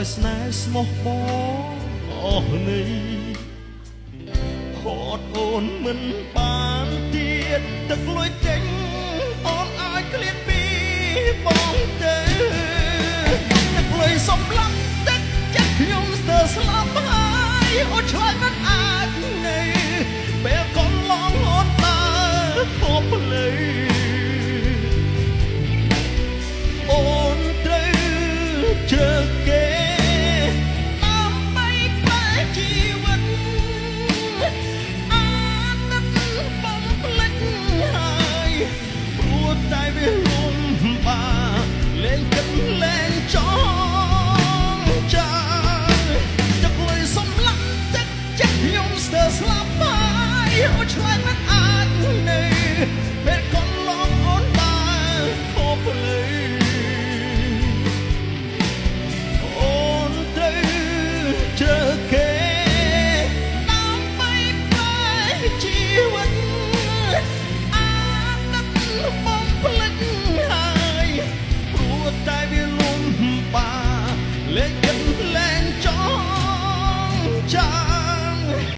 ឲ្យស្នេហ៍ស្មោះបងអស់នេះហត់អូនមិនបានទៀតទឹកលុយចេញអូនឲ្យឃ្លាតពីបងទៅទឹកលុយសំឡាប់ទឹកចិត្តខ្ញុំស្ទើរស្លាប់ហើយអូនឆ្លើយមិនអាចនៅពេលកូនឡងអូនដើរខុសផ្លូវអូនត្រូវជ្រើសគេដើម្បីបែកជីវិតអាណិតបំភ្លេចហើយព្រោះតែវាលំបាកលែងគិតលែងចង់ចាទឹកលុយសំឡាក់ទឹកចិត្តខ្ញុំស្ទើរស្លាប់ហើយអូនឆ្លើយមិនអាចនៅពេលកូនឡងអូនដើរខុសផ្លូវជ្រើសគេដើម្បីបែកជីវិតអាណិតបំភ្លេចហើយព្រោះតែវាលំបាកលែងគិតលែងចង់ចា